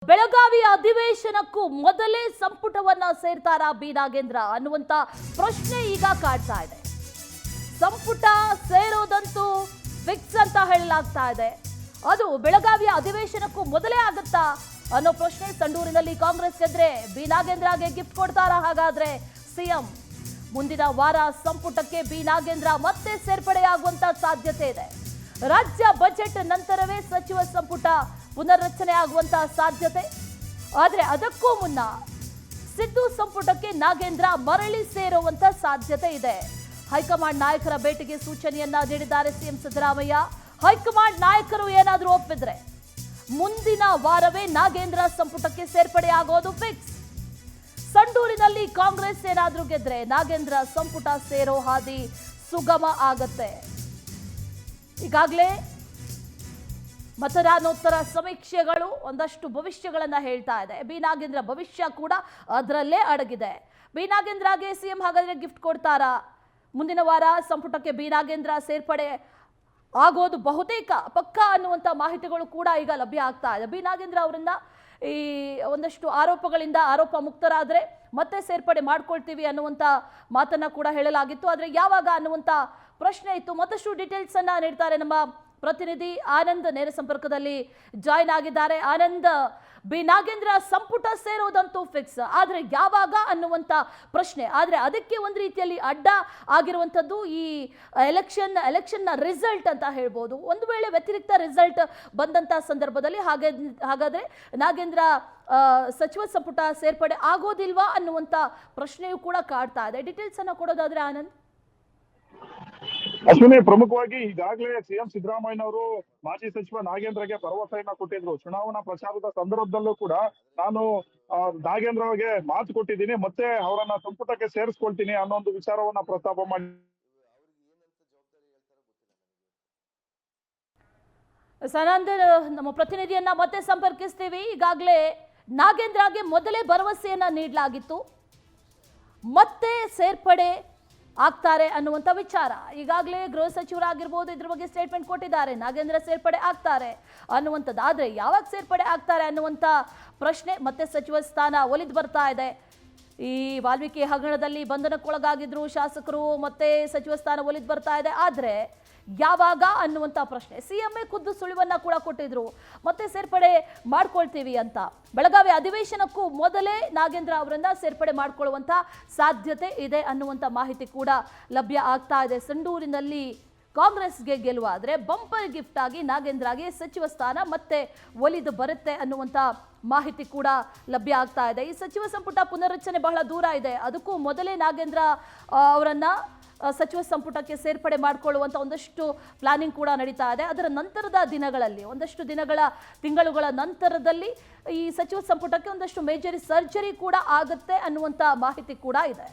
ಬೆಳಗಾವಿ ಅಧಿವೇಶನಕ್ಕೂ ಮೊದಲೇ ಸಂಪುಟವನ್ನ ಸೇರ್ತಾರಾ ಬಿ ನಾಗೇಂದ್ರ ಅನ್ನುವಂತ ಪ್ರಶ್ನೆ ಈಗ ಕಾಡ್ತಾ ಇದೆ. ಸಂಪುಟ ಸೇರೋದಂತೂ ಫಿಕ್ಸ್ ಅಂತ ಹೇಳಲಾಗ್ತಾ ಇದೆ. ಅದು ಬೆಳಗಾವಿಯ ಅಧಿವೇಶನಕ್ಕೂ ಮೊದಲೇ ಆಗುತ್ತಾ ಅನ್ನೋ ಪ್ರಶ್ನೆ. ಸಂಡೂರಿನಲ್ಲಿ ಕಾಂಗ್ರೆಸ್ ಗೆದ್ರೆ ಬಿ ನಾಗೇಂದ್ರಗೆ ಗಿಫ್ಟ್ ಕೊಡ್ತಾರಾ ಹಾಗಾದ್ರೆ ಸಿಎಂ? ಮುಂದಿನ ವಾರ ಸಂಪುಟಕ್ಕೆ ಬಿ ನಾಗೇಂದ್ರ ಮತ್ತೆ ಸೇರ್ಪಡೆಯಾಗುವಂತ ಸಾಧ್ಯತೆ ಇದೆ. ರಾಜ್ಯ ಬಜೆಟ್ ನಂತರವೇ ಸಚಿವ ಸಂಪುಟ ಪುನರ್ರಚನೆ ಆಗುವಂತಹ ಸಾಧ್ಯತೆ. ಆದರೆ ಅದಕ್ಕೂ ಮುನ್ನ ಸಿದ್ದು ಸಂಪುಟಕ್ಕೆ ನಾಗೇಂದ್ರ ಮರಳಿ ಸೇರುವಂತ ಸಾಧ್ಯತೆ ಇದೆ. ಹೈಕಮಾಂಡ್ ನಾಯಕರ ಭೇಟಿಗೆ ಸೂಚನೆಯನ್ನ ನೀಡಿದ್ದಾರೆ ಸಿಎಂ ಸಿದ್ದರಾಮಯ್ಯ. ಹೈಕಮಾಂಡ್ ನಾಯಕರು ಏನಾದರೂ ಒಪ್ಪಿದ್ರೆ ಮುಂದಿನ ವಾರವೇ ನಾಗೇಂದ್ರ ಸಂಪುಟಕ್ಕೆ ಸೇರ್ಪಡೆ ಆಗೋದು ಫಿಕ್ಸ್. ಸಂಡೂರಿನಲ್ಲಿ ಕಾಂಗ್ರೆಸ್ ಏನಾದರೂ ಗೆದ್ರೆ ನಾಗೇಂದ್ರ ಸಂಪುಟ ಸೇರೋ ಹಾದಿ ಸುಗಮ ಆಗತ್ತೆ. ಈಗಾಗಲೇ ಮತದಾನೋತ್ತರ ಸಮೀಕ್ಷೆಗಳು ಒಂದಷ್ಟು ಭವಿಷ್ಯಗಳನ್ನ ಹೇಳ್ತಾ ಇದೆ. ಬಿ ನಾಗೇಂದ್ರ ಭವಿಷ್ಯ ಕೂಡ ಅದರಲ್ಲೇ ಅಡಗಿದೆ. ಬಿ ನಾಗೇಂದ್ರಗೆ ಸಿಎಂ ಹಾಗಾದ್ರೆ ಗಿಫ್ಟ್ ಕೊಡ್ತಾರಾ? ಮುಂದಿನ ವಾರ ಸಂಪುಟಕ್ಕೆ ಬಿ ನಾಗೇಂದ್ರ ಸೇರ್ಪಡೆ ಆಗೋದು ಬಹುತೇಕ ಪಕ್ಕಾ ಅನ್ನುವಂಥ ಮಾಹಿತಿಗಳು ಕೂಡ ಈಗ ಲಭ್ಯ ಆಗ್ತಾ ಇದೆ. ಬಿ ನಾಗೇಂದ್ರ ಅವರನ್ನ ಈ ಒಂದಷ್ಟು ಆರೋಪಗಳಿಂದ ಆರೋಪ ಮುಕ್ತರಾದರೆ ಮತ್ತೆ ಸೇರ್ಪಡೆ ಮಾಡ್ಕೊಳ್ತೀವಿ ಅನ್ನುವಂಥ ಮಾತನ್ನ ಕೂಡ ಹೇಳಲಾಗಿತ್ತು. ಆದರೆ ಯಾವಾಗ ಅನ್ನುವಂಥ ಪ್ರಶ್ನೆ ಇತ್ತು. ಮತ್ತಷ್ಟು ಡೀಟೇಲ್ಸ್ ಅನ್ನ ನೀಡ್ತಾರೆ ನಮ್ಮ ಪ್ರತಿನಿಧಿ ಆನಂದ್, ನೇರ ಸಂಪರ್ಕದಲ್ಲಿ ಜಾಯ್ನ್ ಆಗಿದ್ದಾರೆ. ಆನಂದ್, ಬಿ ನಾಗೇಂದ್ರ ಸಂಪುಟ ಸೇರೋದಂತೂ ಫಿಕ್ಸ್, ಆದ್ರೆ ಯಾವಾಗ ಅನ್ನುವಂತ ಪ್ರಶ್ನೆ. ಆದ್ರೆ ಅದಕ್ಕೆ ಒಂದು ರೀತಿಯಲ್ಲಿ ಅಡ್ಡ ಆಗಿರುವಂತದ್ದು ಈ ಎಲೆಕ್ಷನ್ ನ ರಿಸಲ್ಟ್ ಅಂತ ಹೇಳ್ಬೋದು. ಒಂದು ವೇಳೆ ವ್ಯತಿರಿಕ್ತ ರಿಸಲ್ಟ್ ಬಂದಂತ ಸಂದರ್ಭದಲ್ಲಿ ಹಾಗಾದ್ರೆ ನಾಗೇಂದ್ರ ಸಚಿವ ಸಂಪುಟ ಸೇರ್ಪಡೆ ಆಗೋದಿಲ್ವಾ ಅನ್ನುವಂತ ಪ್ರಶ್ನೆಯೂ ಕೂಡ ಕಾಡ್ತಾ ಇದೆ. ಡೀಟೇಲ್ಸ್ ಅನ್ನ ಕೊಡೋದಾದ್ರೆ ಆನಂದ್. ಅಶ್ವಿನಿ, ಪ್ರಮುಖವಾಗಿ ಈಗಾಗಲೇ ಸಿಎಂ ಸಿದ್ದರಾಮಯ್ಯನವರು ಮಾಜಿ ಸಚಿವ ನಾಗೇಂದ್ರಗೆ ಭರವಸೆಯನ್ನ ಕೊಟ್ಟಿದ್ರು. ಚುನಾವಣಾ ಪ್ರಚಾರದ ಸಂದರ್ಭದಲ್ಲೂ ಕೂಡ ನಾನು ನಾಗೇಂದ್ರ ಅವರಿಗೆ ಮಾತು ಕೊಟ್ಟಿದ್ದೀನಿ, ಮತ್ತೆ ಅವರನ್ನ ಸಂಪುಟಕ್ಕೆ ಸೇರಿಸ್ಕೊಳ್ತೀನಿ ಅನ್ನೋ ಒಂದು ವಿಚಾರವನ್ನ ಪ್ರಸ್ತಾಪ ಮಾಡಿ. ಸನಂದ್, ನಮ್ಮ ಪ್ರತಿನಿಧಿಯನ್ನ ಮತ್ತೆ ಸಂಪರ್ಕಿಸ್ತೀವಿ. ಈಗಾಗಲೇ ನಾಗೇಂದ್ರಗೆ ಮೊದಲೇ ಭರವಸೆಯನ್ನ ನೀಡಲಾಗಿತ್ತು, ಮತ್ತೆ ಸೇರ್ಪಡೆ ಆಗ್ತಾರೆ ಅನ್ನುವಂಥ ವಿಚಾರ. ಈಗಾಗಲೇ ಗೃಹ ಸಚಿವರಾಗಿರ್ಬೋದು ಇದ್ರ ಬಗ್ಗೆ ಸ್ಟೇಟ್ಮೆಂಟ್ ಕೊಟ್ಟಿದ್ದಾರೆ, ನಾಗೇಂದ್ರ ಸೇರ್ಪಡೆ ಆಗ್ತಾರೆ ಅನ್ನುವಂಥದ್ದು. ಆದರೆ ಯಾವಾಗ ಸೇರ್ಪಡೆ ಆಗ್ತಾರೆ ಅನ್ನುವಂಥ ಪ್ರಶ್ನೆ ಮತ್ತೆ ಸಚಿವ ಸ್ಥಾನ ಒಲಿದು ಬರ್ತಾ ಇದೆ. ಈ ವಾಲ್ಮೀಕಿ ಹಗರಣದಲ್ಲಿ ಬಂಧನಕ್ಕೊಳಗಾಗಿದ್ರು ಶಾಸಕರು, ಮತ್ತೆ ಸಚಿವ ಸ್ಥಾನ ಒಲಿದು ಬರ್ತಾ ಇದೆ. ಆದರೆ ಯಾವಾಗ ಅನ್ನುವಂಥ ಪ್ರಶ್ನೆ. ಸಿಎಂఏ ಖುದ್ದು ಸುಳಿವನ್ನ ಕೂಡ ಕೊಟ್ಟಿದ್ರು, ಮತ್ತೆ ಸೇರ್ಪಡೆ ಮಾಡ್ಕೊಳ್ತೀವಿ ಅಂತ. ಬೆಳಗಾವಿ ಅಧಿವೇಶನಕ್ಕೂ ಮೊದಲೇ ನಾಗೇಂದ್ರ ಅವರನ್ನ ಸೇರ್ಪಡೆ ಮಾಡ್ಕೊಳ್ಳುವಂತ ಸಾಧ್ಯತೆ ಇದೆ ಅನ್ನುವಂಥ ಮಾಹಿತಿ ಕೂಡ ಲಭ್ಯ ಆಗ್ತಾ ಇದೆ. ಸಂಡೂರಿನಲ್ಲಿ ಕಾಂಗ್ರೆಸ್ಗೆ ಗೆಲುವಾದ್ರೆ ಬಂಪರ್ ಗಿಫ್ಟ್ ಆಗಿ ನಾಗೇಂದ್ರಗೆ ಸಚಿವ ಸ್ಥಾನ ಮತ್ತೆ ಒಲಿದು ಬರುತ್ತೆ ಅನ್ನುವಂಥ ಮಾಹಿತಿ ಕೂಡ ಲಭ್ಯ ಆಗ್ತಾ ಇದೆ. ಈ ಸಚಿವ ಸಂಪುಟ ಪುನರ್ರಚನೆ ಬಹಳ ದೂರ ಇದೆ. ಅದಕ್ಕೂ ಮೊದಲೇ ನಾಗೇಂದ್ರ ಅವರನ್ನ ಸಚಿವ ಸಂಪುಟಕ್ಕೆ ಸೇರ್ಪಡೆ ಮಾಡಿಕೊಳ್ಳುವಂಥ ಒಂದಷ್ಟು ಪ್ಲಾನಿಂಗ್ ಕೂಡ ನಡೀತಾ ಇದೆ. ಅದರ ನಂತರದ ದಿನಗಳಲ್ಲಿ, ಒಂದಷ್ಟು ತಿಂಗಳುಗಳ ನಂತರದಲ್ಲಿ ಈ ಸಚಿವ ಸಂಪುಟಕ್ಕೆ ಒಂದಷ್ಟು ಮೇಜರ್ ಸರ್ಜರಿ ಕೂಡ ಆಗುತ್ತೆ ಅನ್ನುವಂಥ ಮಾಹಿತಿ ಕೂಡ ಇದೆ.